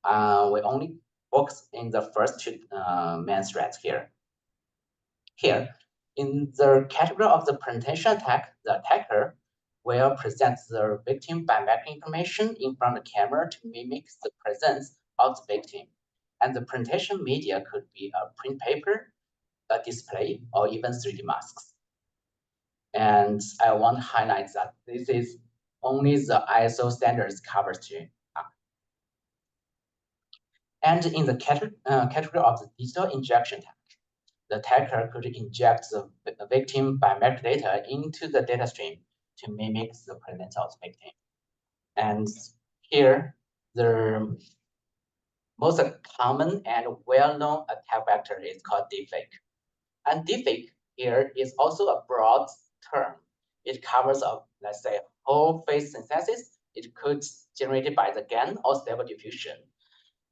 we only focus in the first two main threats here. Here, in the category of the presentation attack, the attacker will present the victim by making information in front of the camera to mimic the presence of the victim. And the presentation media could be a print paper, a display, or even 3D masks. And I want to highlight that this is only the ISO standards covers too. And in the category of the digital injection attack, the attacker could inject the victim biometric data into the data stream to mimic the presence of the victim. And here, the most common and well-known attack vector is called deepfake. And deepfake here is also a broad term. It covers, let's say, whole face synthesis. It could generated by the GAN or stable diffusion.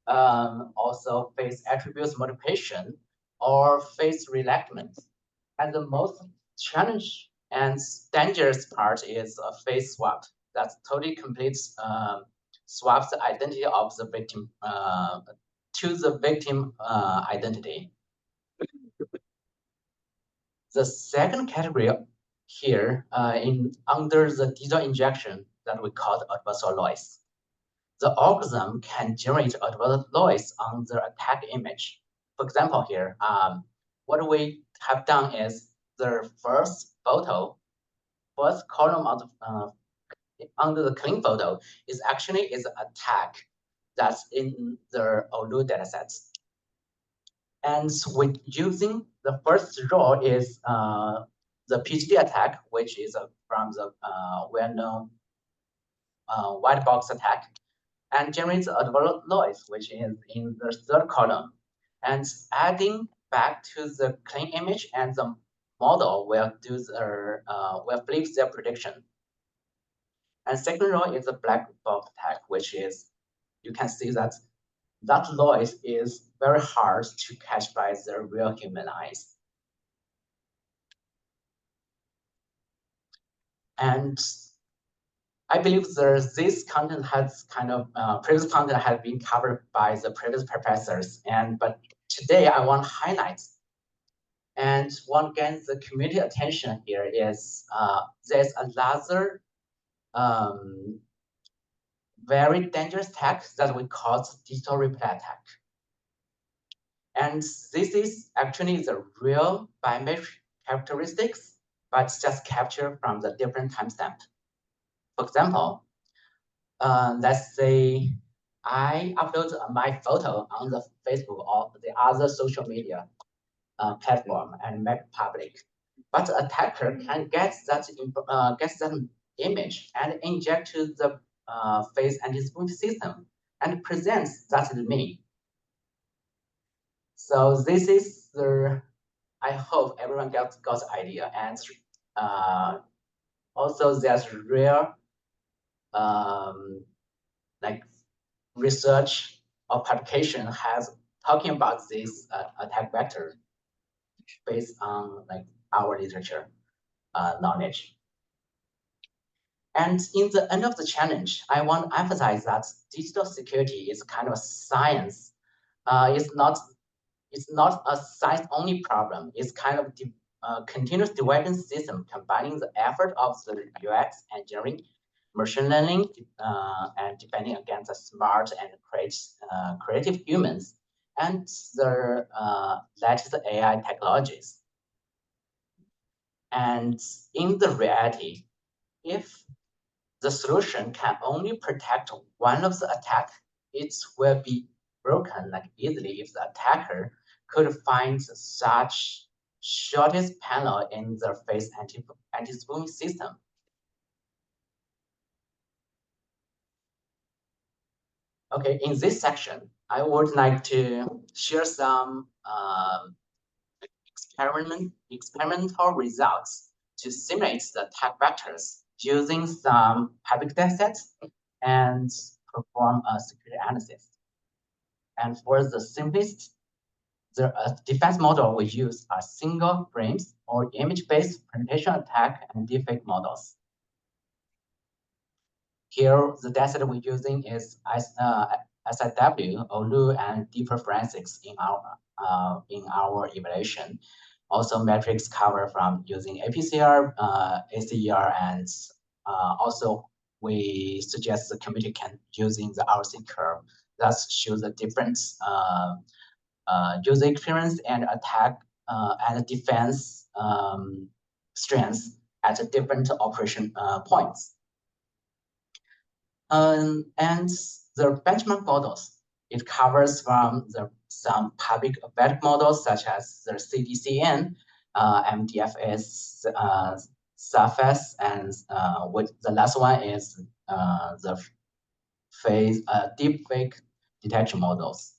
Also face attributes multiplication or face reenactment. And the most challenge and dangerous part is a face swap that totally completes swaps the identity of the victim to the victim identity. The second category here under the digital injection that we call adversarial noise. The algorithm can generate adversarial noise on the attack image. For example, here, what we have done is the first column of under the clean photo is actually an attack that's in the OLU datasets. And with using the first row is the PGD attack, which is from the well-known white box attack, and generates adversarial noise, which is in the third column. And adding back to the clean image, and the model will flip their prediction. And second row is the black box attack, which is, you can see that noise is very hard to catch by the real human eyes. And I believe this content has previous content has been covered by the previous professors, but today I want to highlight and want to get the community attention here is there's another very dangerous attack that we call digital replay attack. And this is actually the real biometric characteristics, but it's just captured from the different timestamp. For example, let's say I upload my photo on the Facebook or the other social media platform and make public. But the attacker can get that image and inject to the face anti-spoofing system and presents that to me. So this is I hope everyone got the idea. And also there's real like research or publication has talking about this attack vector based on like our literature knowledge. And in the end of the challenge, I want to emphasize that digital security is kind of a science. It's not a science-only problem. It's kind of a continuous development system combining the effort of the UX engineering, machine learning, and defending against the smart and creative humans, and the latest AI technologies. And in the reality, if the solution can only protect one of the attack, it will be broken like easily if the attacker could find such shortest panel in the face anti-spoofing system. Okay, in this section, I would like to share some experimental results to simulate the attack vectors using some public datasets and perform a security analysis. And for the simplest, the defense model we use are single frames or image-based presentation attack and deepfake models. Here, the dataset we're using is SIW, OLU, and deeper forensics in our evaluation. Also, metrics cover from using APCR, ACER, and also we suggest the community can using the RC curve. That shows the difference user experience and attack and defense strengths at different operation points. And the benchmark models, it covers from some public available models such as the CDCN, MDFS, SAFS, and the last one is the deepfake detection models.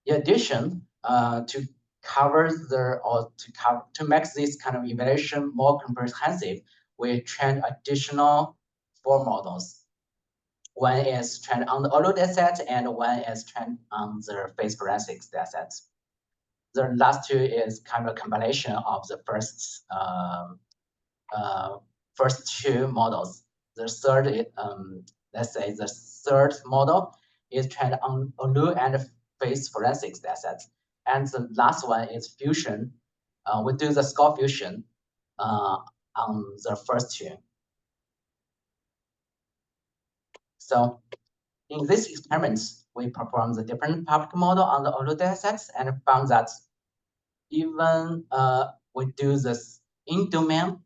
In addition, to make this kind of evaluation more comprehensive, we train additional 4 models. One is trained on the OLU dataset, and one is trained on the face forensics dataset. The last 2 is kind of a compilation of the first 2 models. The third is, let's say the third model is trained on OLU and face forensics datasets. And the last one is fusion. We do the score fusion on the first 2. So in this experiment, we performed the different public model on the OLU datasets and found that even we do this in-domain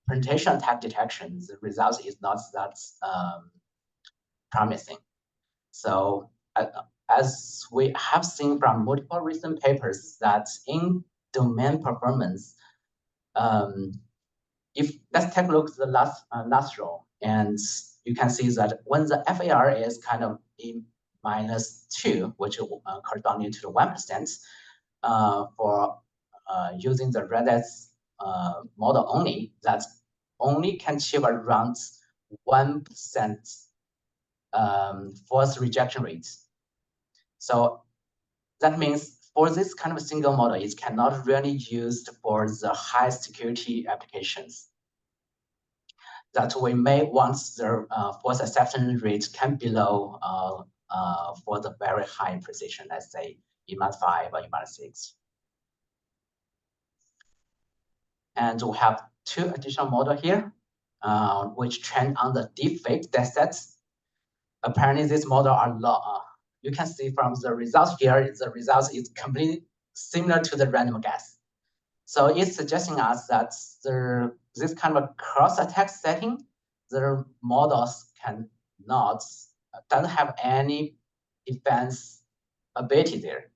presentation attack detection, the result is not that promising. So as we have seen from multiple recent papers that in domain performance, if let's take a look at the last row, and you can see that when the FAR is kind of in -2, which corresponding to the 1%, for using the Redis model only, that only can achieve around 1% false rejection rate. So that means for this kind of single model, it cannot really used for the high security applications. That we may want the false acceptance rate can be low for the very high precision, let's say EMAT5 or EMAT6. And we have 2 additional models here, which train on the deepfake datasets. Apparently, these models are low. You can see from the results here, the result is completely similar to the random guess. So it's suggesting us that this kind of cross-attack setting, the models doesn't have any defense ability there.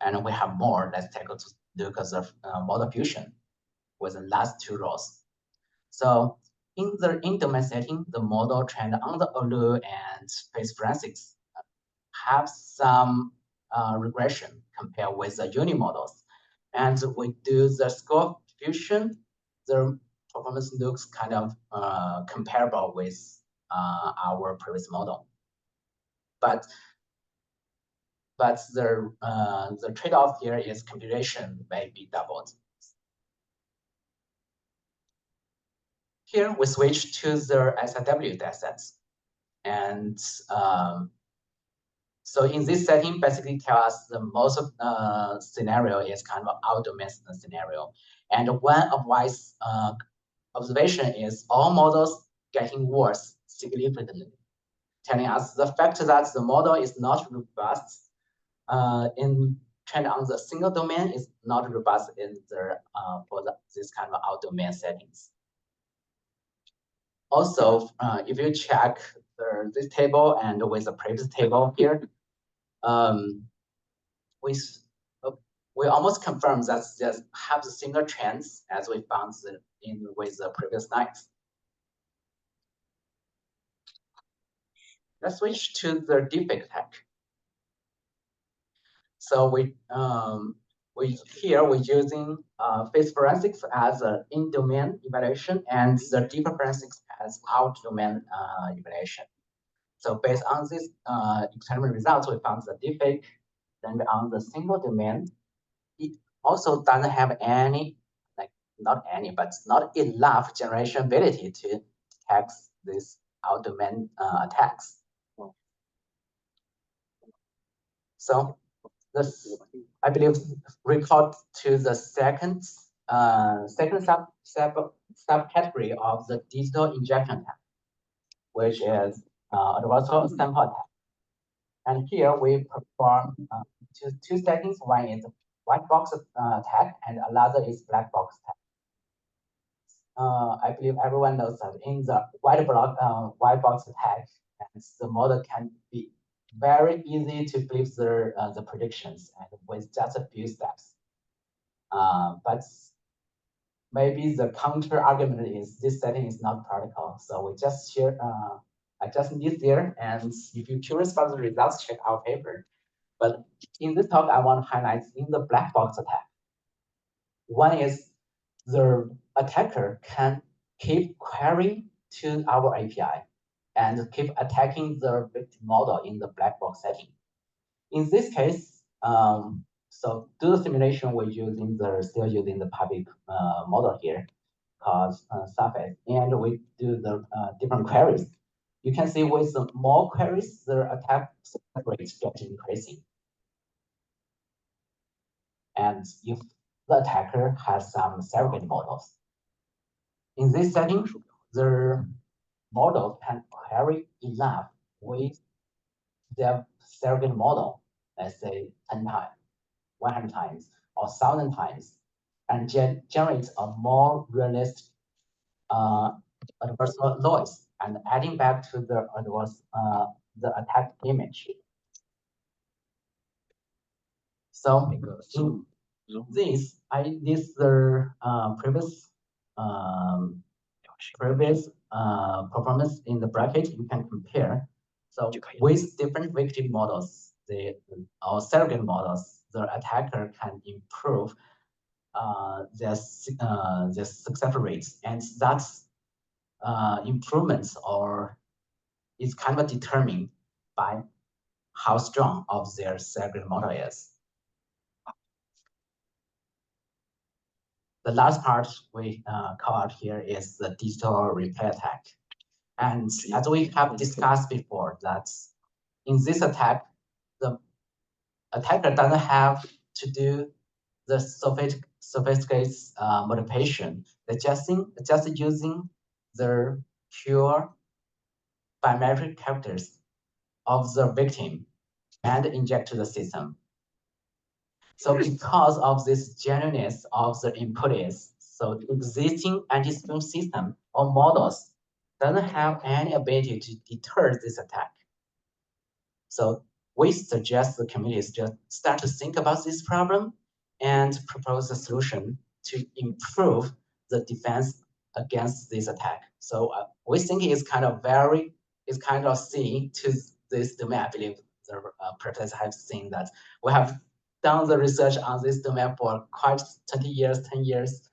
And we have more. Let's take a look at the model fusion with the last 2 rows. So in the in-domain setting, the model trained on the OLU and face forensics have some regression compared with the uni models. And we do the score fusion, the performance looks kind of comparable with our previous model. But the trade-off here is computation may be doubled. Here we switch to the SIW datasets. And so in this setting, basically tell us the most scenario is kind of out-domain scenario. And one obvious observation is all models getting worse significantly, telling us the fact that the model is not robust in trained on the single domain is not robust in the this kind of out-domain settings. Also, if you check this table and with the previous table here, we almost confirm that they have the similar trends as we found with the previous slides. Let's switch to the deepfake attack. So we're using face forensics as an in-domain evaluation and the deeper forensics as out-domain evaluation. So based on this experiment results, we found the deepfake. Then on the single domain, it also doesn't have any, not enough generation ability to detects these out-domain attacks. So this, I believe, record to the second subcategory of the digital injection attack, which is adversarial sample attack. And here we perform two settings. One is white box attack, and another is black box attack. I believe everyone knows that in the white box attack, the model can be very easy to believe the predictions and with just a few steps. But maybe the counter argument is this setting is not practical. So we just share. I just need there, and if you're curious about the results, check our paper. But in this talk, I want to highlight in the black box attack. One is the attacker can keep querying to our API and keep attacking the victim model in the black box setting. In this case, so do the simulation, we're still using the public model here called Surface, and we do the different queries. You can see with the more queries, the attack rate gets increasing. And if the attacker has some surrogate models, in this setting, the model can query enough with their surrogate model, let's say 10 times, 100 times, or 1,000 times, and generate a more realistic adversarial noise and adding back to the attack image. So this the previous performance in the bracket you can compare. So with different victim models, or surrogate models, the attacker can improve their success rates, and that's improvements or is kind of determined by how strong of their surrogate model is. The last part we call out here is the digital replay attack. And as we have discussed before, that in this attack, the attacker doesn't have to do the sophisticated manipulation. They're just using the pure biometric characters of the victim and inject to the system. So because of this genuineness of the input is, so existing anti-spoofing system or models doesn't have any ability to deter this attack. So we suggest the communities just start to think about this problem and propose a solution to improve the defense against this attack. So we think it's kind of similar to this domain. I believe the professors have seen that we have done the research on this domain for quite 20 years, 10 years.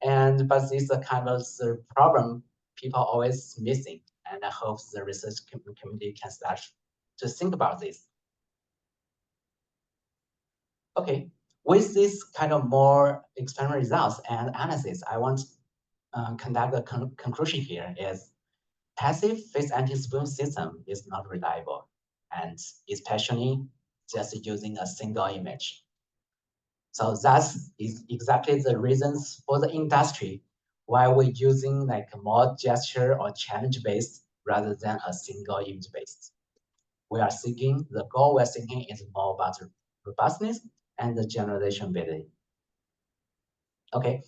But this is a kind of the problem people are always missing. And I hope the research community can start to think about this. Okay, with this kind of more experimental results and analysis, I want to conduct a conclusion here is passive face anti-spoofing system is not reliable, and especially just using a single image. So that's exactly the reasons for the industry why we're using like more gesture or challenge based rather than a single image based. The goal we're seeking is more about robustness and the generalization ability. Okay,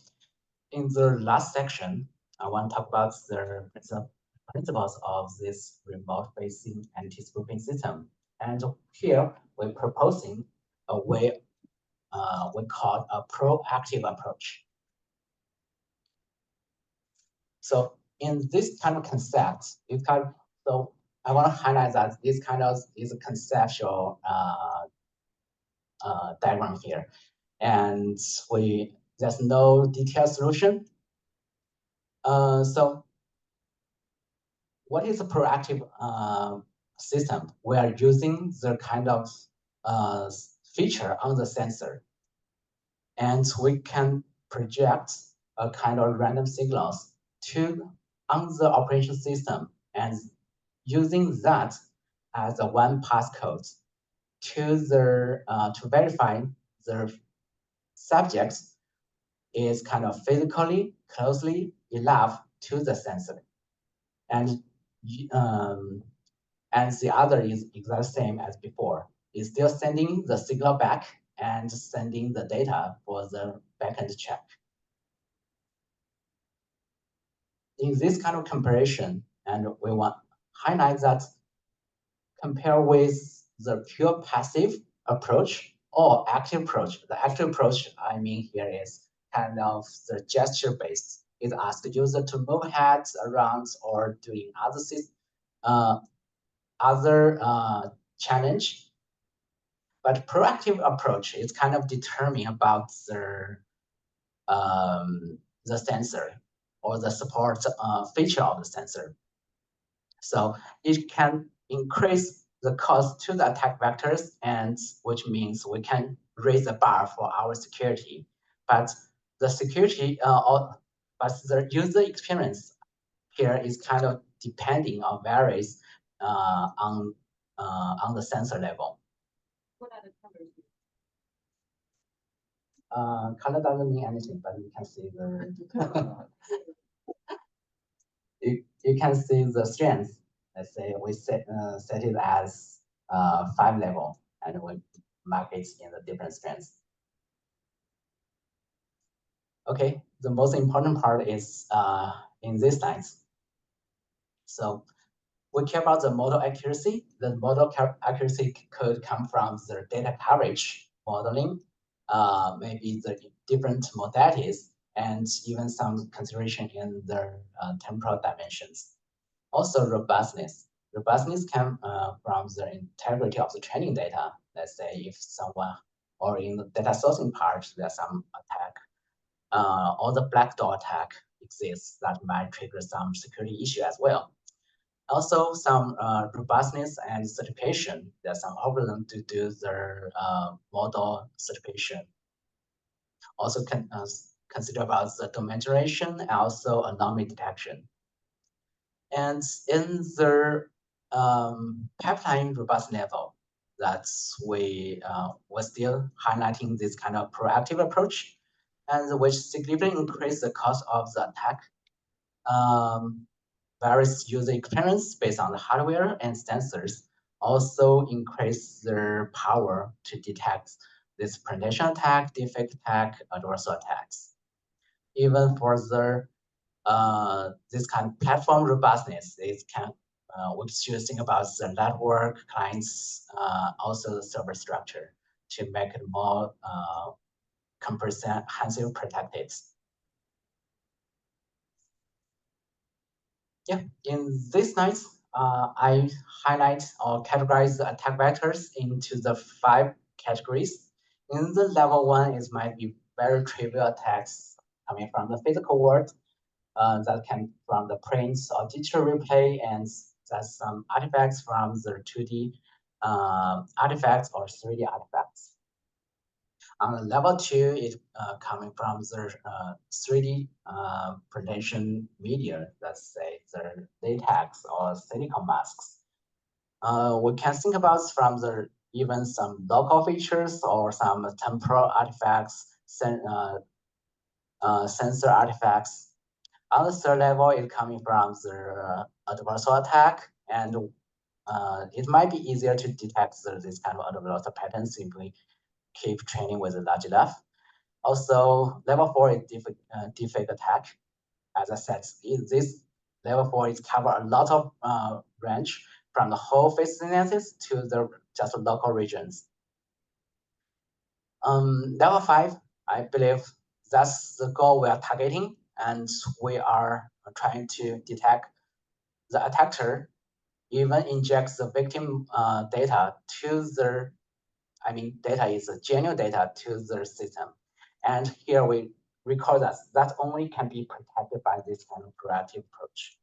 in the last section, I want to talk about the principles of this remote-facing anti-spoofing system. And here we're proposing a way we call a proactive approach. So in this kind of concept, so I want to highlight that this kind of is a conceptual diagram here, and there's no detailed solution. So what is a proactive system? We are using the kind of feature on the sensor, and we can project a kind of random signals to on the operation system and using that as a one passcode to verify the subject is kind of physically closely enough to the sensor, and um, and the other is exactly the same as before. It's still sending the signal back and sending the data for the backend check. In this kind of comparison, and we want to highlight that compare with the pure passive approach or active approach. The active approach I mean here is kind of the gesture based. It asks the user to move heads around or doing uh, other challenge. But proactive approach is kind of determining about the sensor or the support feature of the sensor. So it can increase the cost to the attack vectors, and which means we can raise the bar for our security. But the security but the user experience here is kind of depending on varies on the sensor level. What are the colors? Color doesn't mean anything, but you can see the you can see the strength. Let's say we set it as 5 level, and we mark it in the different strengths. Okay, the most important part is in these slides. So we care about the model accuracy. The model accuracy could come from the data coverage modeling, maybe the different modalities, and even some consideration in the temporal dimensions. Also, robustness. Robustness comes from the integrity of the training data. Let's say if someone, or in the data sourcing part, there's some attack, or the black door attack exists that might trigger some security issue as well. Also, some robustness and certification. There's some algorithm to do their model certification. Also, consider about the domain generation and also anomaly detection. And in the pipeline robust level, that's we're still highlighting this kind of proactive approach, and which significantly increase the cost of the attack. Various user experience based on the hardware and sensors also increase their power to detect this presentation attack, defect attack, adversarial attacks. Even for the this kind of platform robustness, it can we should think about the network clients, also the server structure to make it more comprehensive protected. Yeah, in this slide, I highlight or categorize the attack vectors into the 5 categories. In the level 1, it might be very trivial attacks coming from the physical world. That can from the prints or digital replay, and that's some artifacts from the 2D artifacts or 3D artifacts. On level 2, it coming from the 3D presentation media, let's say the latex or silicone masks. We can think about from the even some local features or some temporal artifacts, sensor artifacts. On the 3rd level, it's coming from the adversarial attack, and it might be easier to detect this kind of adversarial pattern simply keep training with a large enough. Also, level 4 is defect attack. As I said, this level 4 is cover a lot of range from the whole face analysis to the just local regions. Level 5, I believe that's the goal we are targeting, and we are trying to detect the attacker even injects the victim data to the, data is genuine data to the system. And here we record that only can be protected by this kind of proactive approach.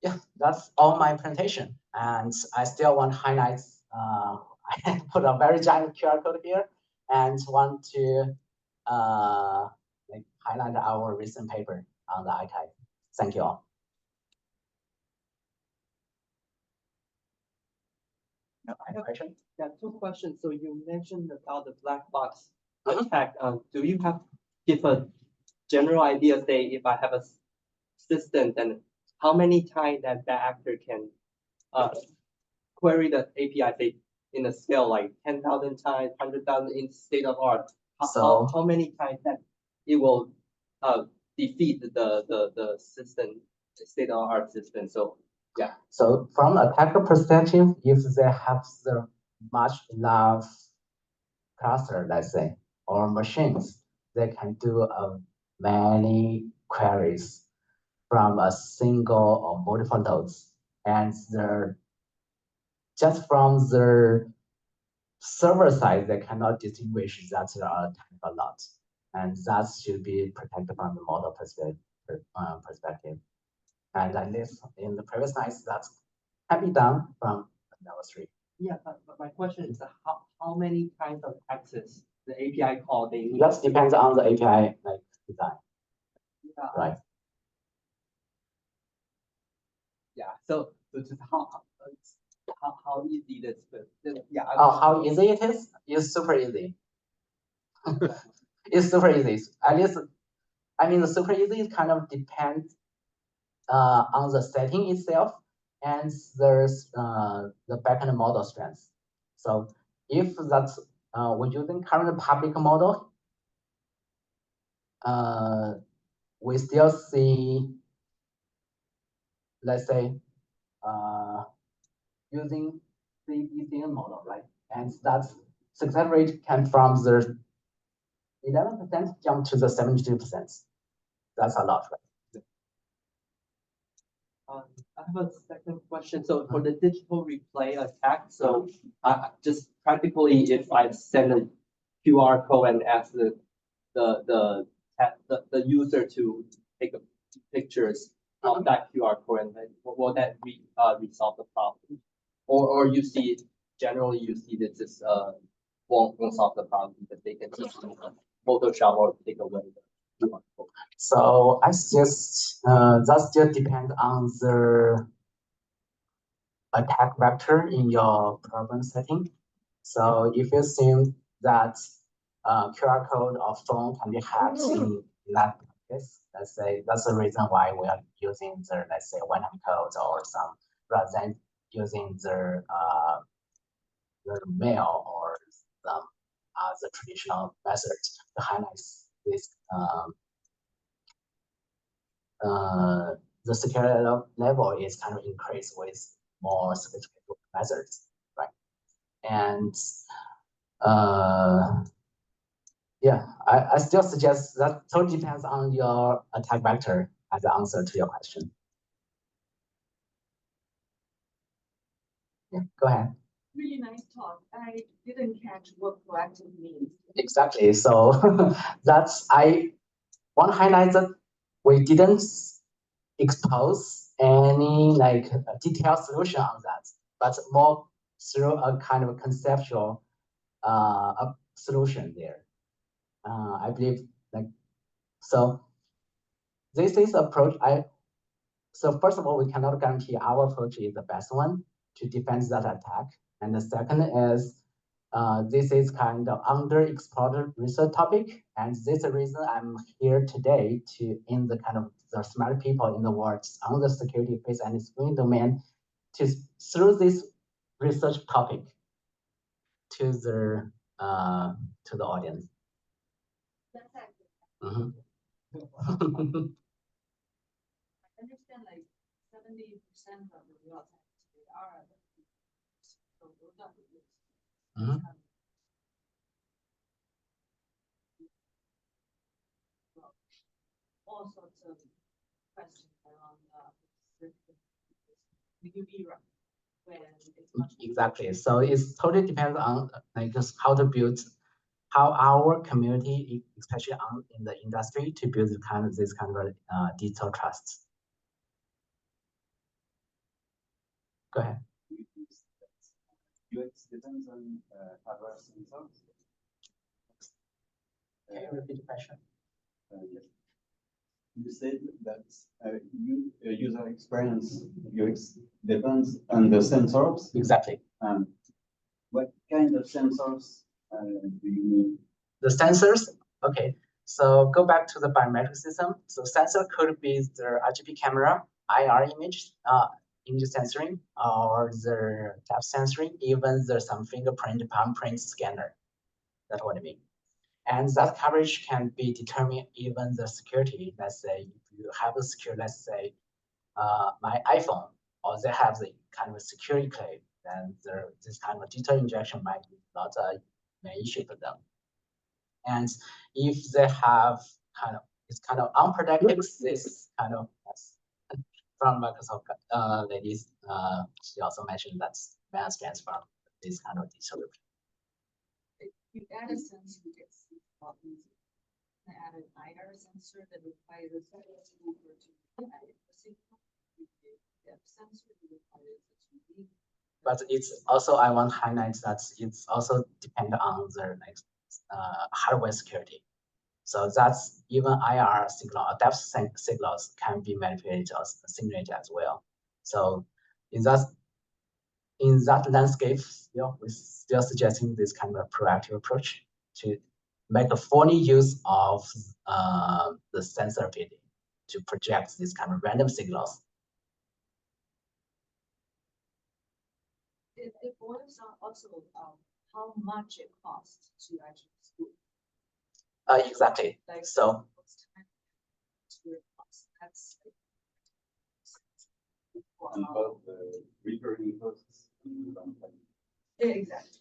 Yeah, that's all my presentation. And I still want to highlight, I put a very giant QR code here and want to like highlight our recent paper on the archive. Thank you all. I have question. Yeah, two questions. So you mentioned about the black box attack. Do you give a general idea? Say, if I have a system, then how many times that actor can query the API, say, in a scale like 10,000 times, 100,000 in state of art? How many times that it will defeat the system, the state of art system? So yeah. So from a attacker perspective, if they have the much enough cluster, let's say, or machines, they can do many queries from a single or multiple nodes. And just from the server side, they cannot distinguish that they are attacked or not. And that should be protected from the model perspective. And at least in the previous slides, that can be done from level 3. Yeah, but my question is how many kinds of access the API call they need? That depends on the API design. Yeah. Right. Yeah. So just how easy this is? Yeah. How easy it is? It's super easy. It's super easy. At least, I mean, the super easy kind of depends on the setting itself and there's the backend model strength. So if that's we're using current public model, we still see, let's say, using the ECN model, right? And that's success rate can from the 11% jump to the 72%. That's a lot, right? I have a second question. So for the digital replay attack, so just practically, if I send a QR code and ask the user to take pictures of that QR code, and then will that resolve the problem? Or you see generally you see that this won't solve the problem because they can just Photoshop or take away the QR code. So I suggest that still depends on the attack vector in your problem setting. So if you think that QR code or phone can be hacked in that case, let's say that's the reason why we are using the, let's say, one-time codes or some, rather than using the mail or some the traditional methods to highlight this the security level is kind of increased with more sophisticated methods, right? And yeah, I still suggest that totally depends on your attack vector as the answer to your question. Yeah, go ahead. Really nice talk. I didn't catch what proactive means. Exactly. So I want to highlight that we didn't expose any detailed solution on that, but more through a kind of conceptual solution there. I believe so. This is approach. So first of all, we cannot guarantee our approach is the best one to defend that attack. And the second is this is kind of underexplored research topic. And this is the reason I'm here today in the kind of the smart people in the world on the security space and screening domain through this research topic to the audience. That's accurate. Mm-hmm. I understand 70% of the real attacks are so those are the risks. All sorts of questions around will you be right when it's much exactly. So it's totally depends on just how to build, how our community, especially in the industry, to build this kind of digital trust. Go ahead. UX depends on hardware themselves. Can you repeat the question? Yes. You said that user experience UX depends on the sensors. Exactly. What kind of sensors do you need? The sensors, okay. So go back to the biometric system. So sensor could be the RGB camera, IR image sensoring, or the depth sensoring, even there's some fingerprint, palm print scanner. That's what I mean. And that coverage can be determined even the security. Let's say if you have a secure, let's say my iPhone, or they have the kind of a security claim, then this kind of digital injection might be not an issue for them. And if they have it's kind of unprotected, this kind of from Microsoft ladies, she also mentioned that man stands for this kind of digital. You add a sensor, you get a lot easier. I add an IR sensor that requires a sensor to add a signal. Depth sensor requires a 2D. But it's also, I want to highlight that it's also depend on the hardware security. So that's even IR signal or depth signals can be manipulated or simulated as well. So in that landscape, we're still suggesting this kind of proactive approach to make a fully use of the sensor ability to project these kind of random signals. It boils on also how much it costs to actually spoof. Exactly. Like, so that's And about the recurring costs. yeah, exactly.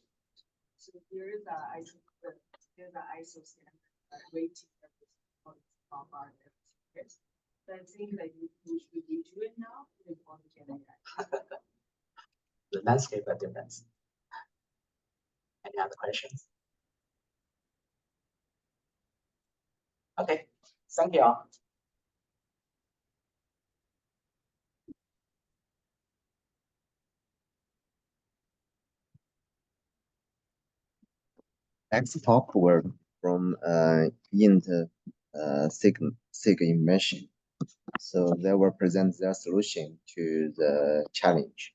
So there is there's an ISO standard rating that is on our list. But it seems like we should do it now if we want to get AI. The landscape are different. Any other questions? Okay, thank you all. Next talk were from Sig Invention. So they will present their solution to the challenge.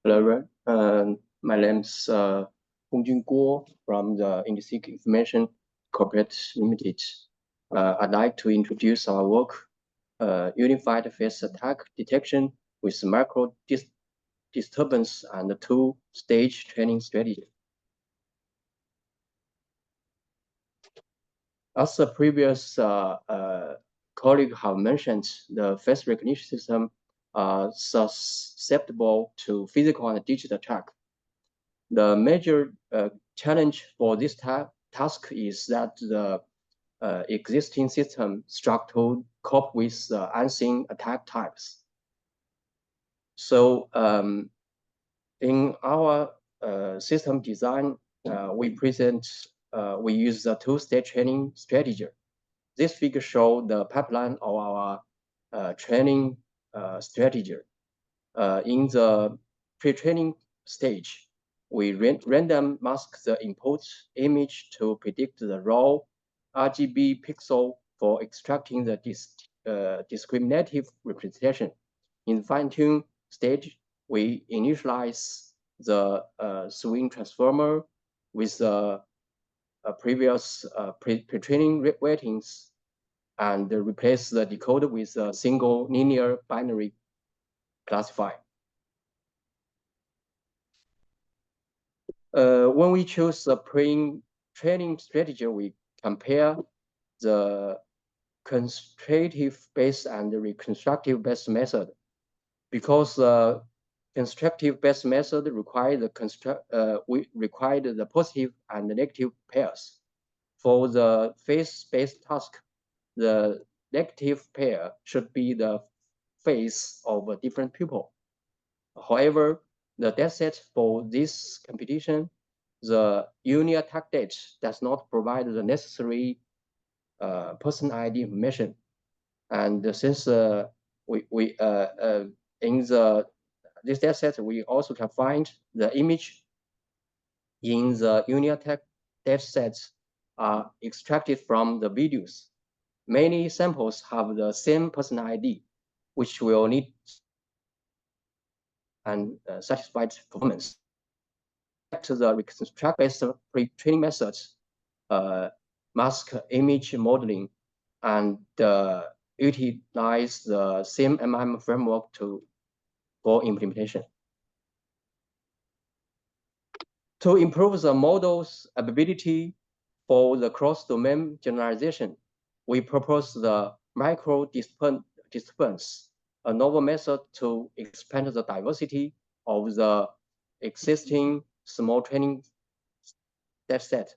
Hello, my name's Hongjun Guo from the Industry Information Corporate Limited. I'd like to introduce our work, unified face attack detection with micro disturbance and two-stage training strategy. As the previous colleague have mentioned, the face recognition system are susceptible to physical and digital attack. The major challenge for this task is that the existing system struck to cope with unseen attack types. So in our system design, we use the two-stage training strategy. This figure shows the pipeline of our training strategy. In the pre-training stage, we random mask the input image to predict the raw RGB pixel for extracting the discriminative representation. In fine-tune stage, we initialize the swing transformer with the previous pre-training weightings and replace the decoder with a single linear binary classifier. When we choose a training strategy, we compare the constructive-based and reconstructive-based method, because constructive-based method require the positive and negative pairs. For the face-based task, the negative pair should be the face of a different pupil. However, the dataset for this competition, the uni-attack data does not provide the necessary person ID information. And since we in this dataset, we also can find the image in the uni-attack datasets are extracted from the videos. Many samples have the same person ID, which will need and satisfied performance. To the reconstruct-based pre-training methods, mask image modeling, and utilize the same MM framework for implementation. To improve the model's ability for the cross-domain generalization, we propose the micro-disturbance, a novel method to expand the diversity of the existing small training dataset.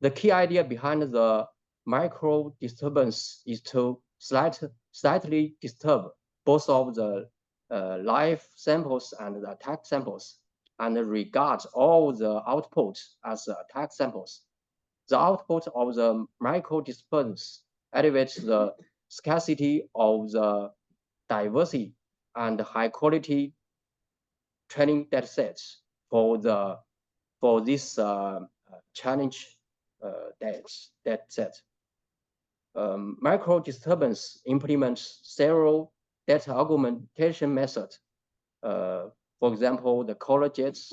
The key idea behind the micro-disturbance is to slightly disturb both of the live samples and the attack samples, and regard all the outputs as attack samples. The output of the micro-disturbance elevates the scarcity of the diversity and high quality training datasets for this challenge dataset. Micro-disturbance implements several data augmentation methods. For example, the color jets,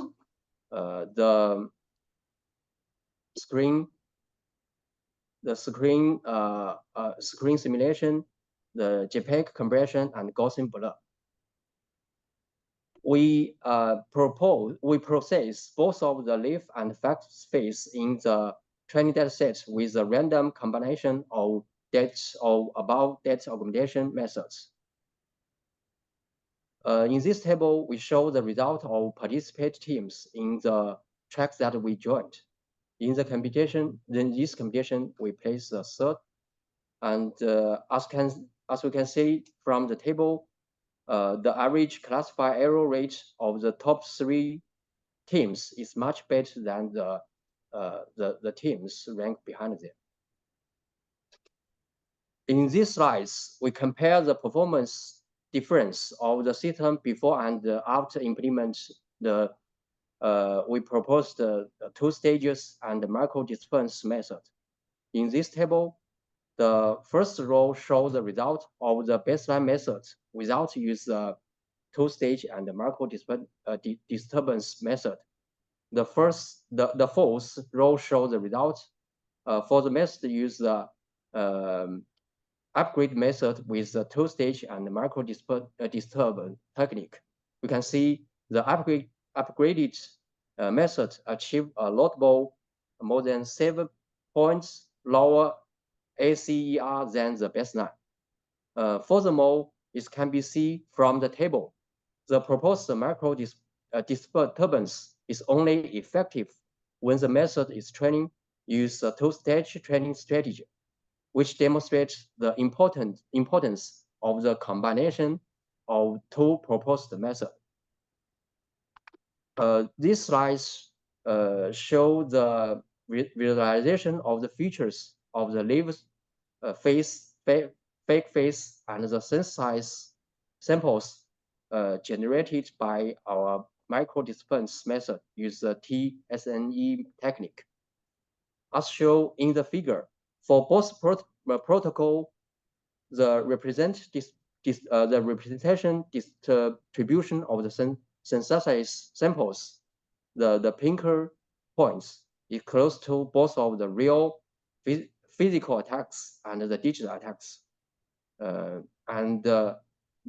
the screen simulation, the JPEG compression, and Gaussian blur. We process both of the live and fact space in the training dataset with a random combination of data or above data augmentation methods. In this table, we show the result of participant teams in the tracks that we joined. In the competition, this competition, we placed third. And as we can see from the table, the average classified error rate of the top 3 teams is much better than the teams ranked behind them. In these slides, we compare the performance difference of the system before and after implement we proposed the 2 stages and the micro-disturbance method. In this table, the first row shows the result of the baseline method without use the 2-stage and the micro-disturbance method. The fourth row shows the result for the method use the upgrade method with the 2-stage and micro-disturbance technique. We can see the upgraded method achieve a notable more than 7 points lower ACER than the baseline. Furthermore, it can be seen from the table. The proposed micro-disturbance is only effective when the method is training use a 2-stage training strategy, which demonstrates the importance of the combination of 2 proposed methods. These slides show the visualization of the features of the live face, fake face, and the synthesized samples generated by our micro-disturbance method use the TSNE technique. As shown in the figure, for both protocol, the representation distribution of the synthesized samples, the pinker points, is close to both of the real physical attacks and the digital attacks. And the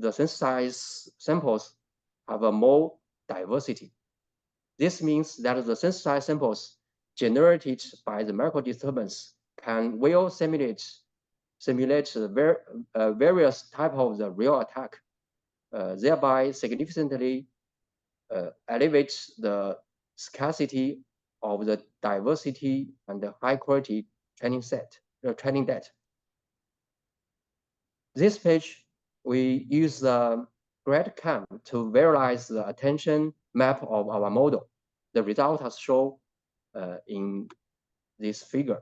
synthesized samples have a more diversity. This means that the sensitized samples generated by the micro disturbance can well simulate the various types of the real attack, thereby significantly elevates the scarcity of the diversity and the high quality training data. This page, we use the GradCam to visualize the attention map of our model. The results are shown in this figure.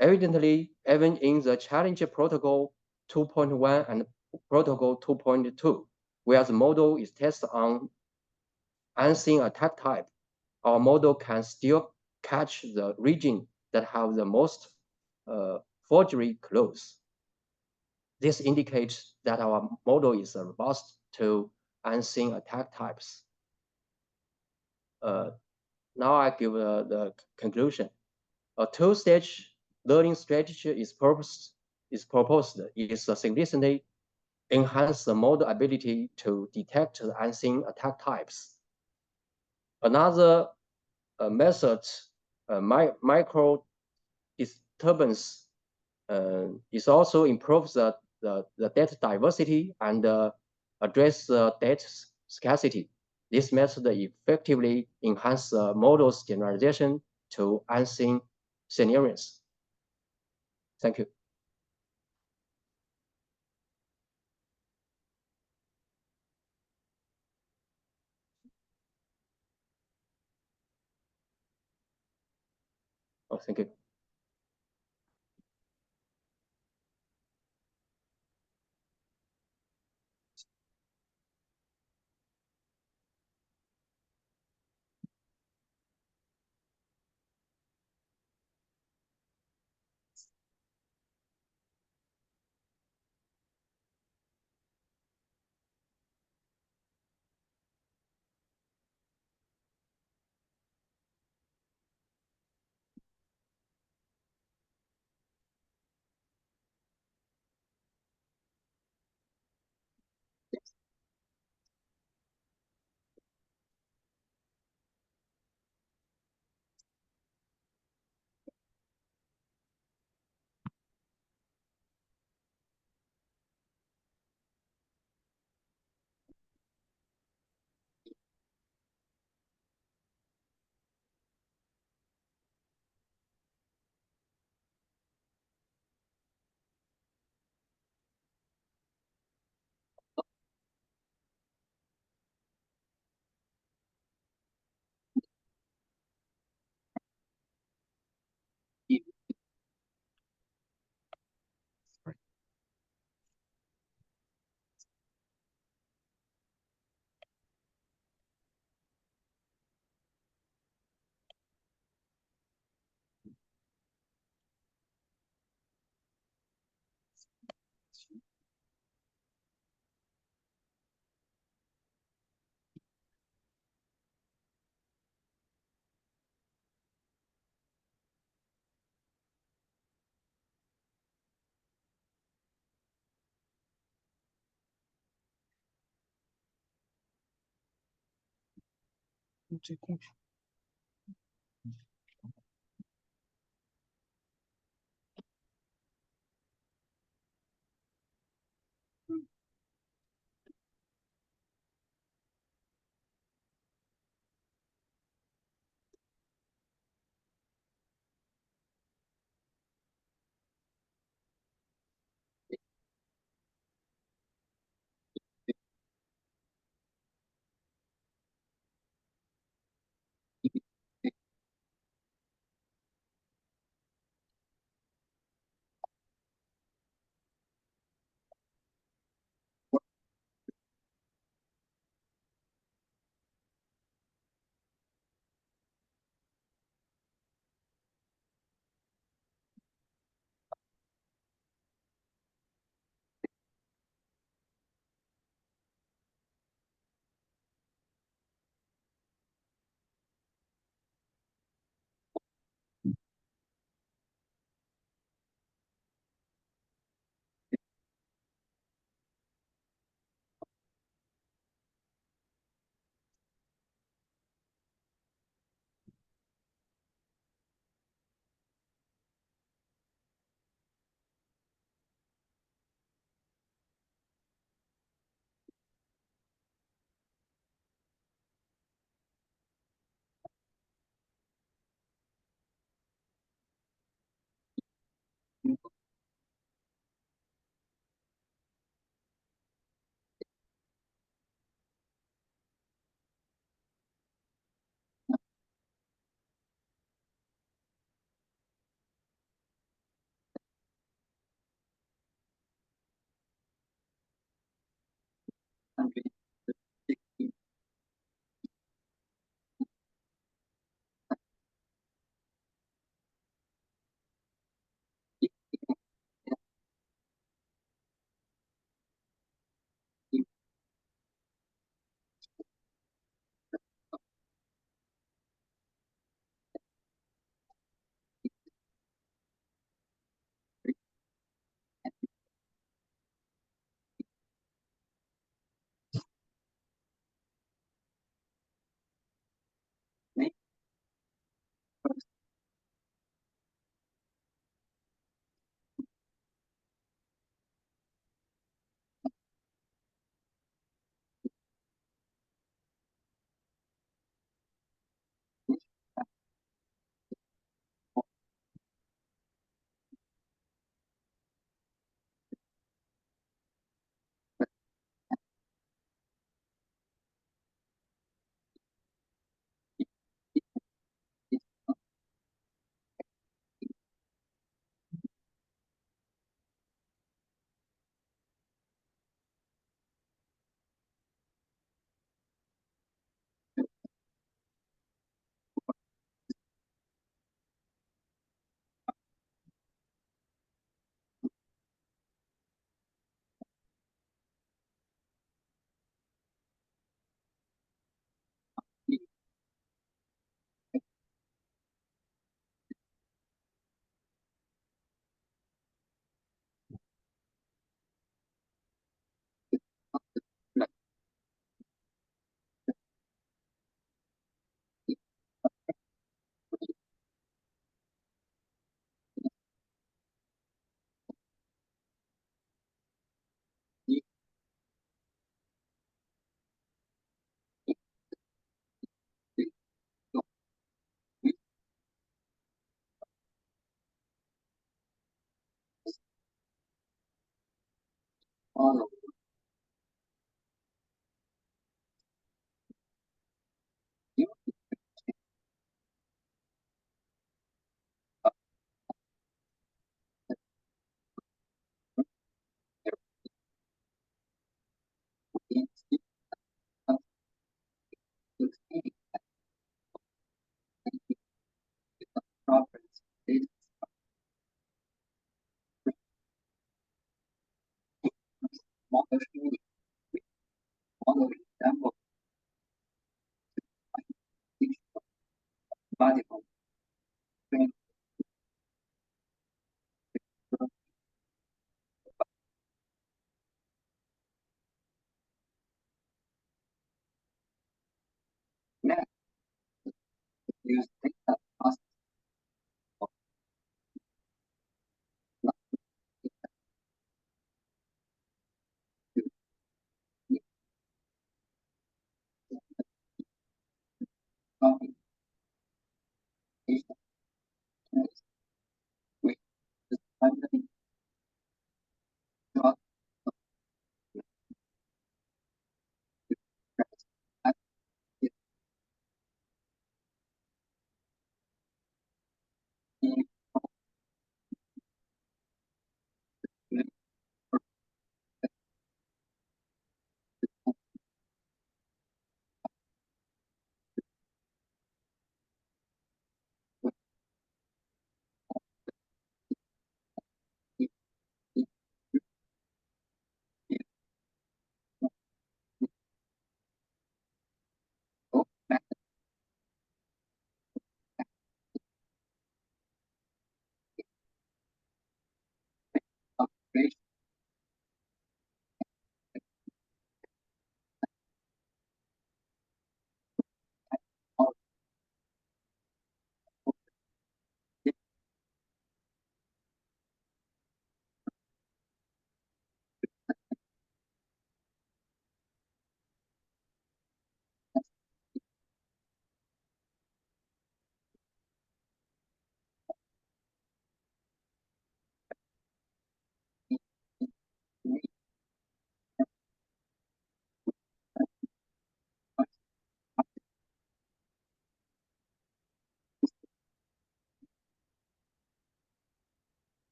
Evidently, even in the challenge protocol 2.1 and protocol 2.2, where the model is tested on unseen attack type, our model can still catch the region that have the most forgery clues. This indicates that our model is robust to unseen attack types. Now I give the conclusion. A two-stage learning strategy is proposed is significantly enhance the model ability to detect the unseen attack types. Another method, micro disturbance, is also improves the data diversity and address the data scarcity. This method effectively enhances the model's generalization to unseen scenarios. Thank you. Oh, thank you.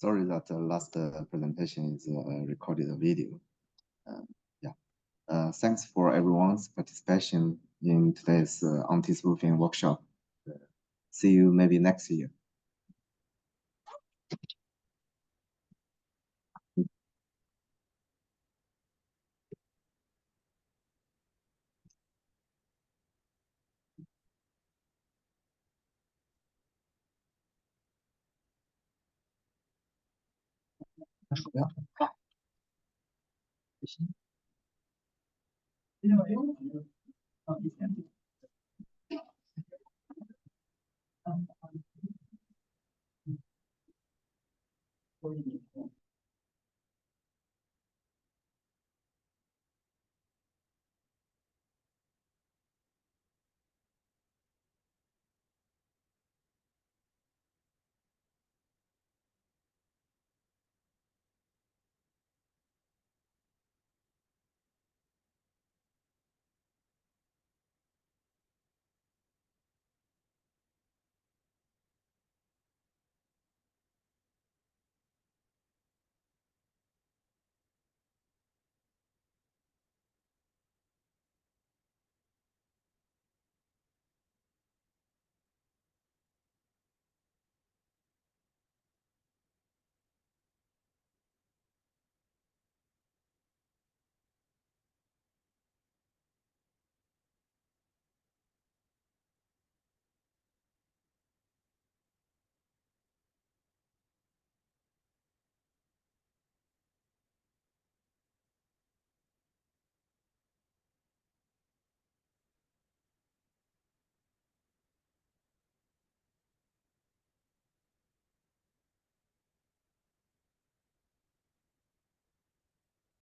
Sorry that the last presentation is a recorded video. Yeah. Thanks for everyone's participation in today's anti-spoofing workshop. See you maybe next year.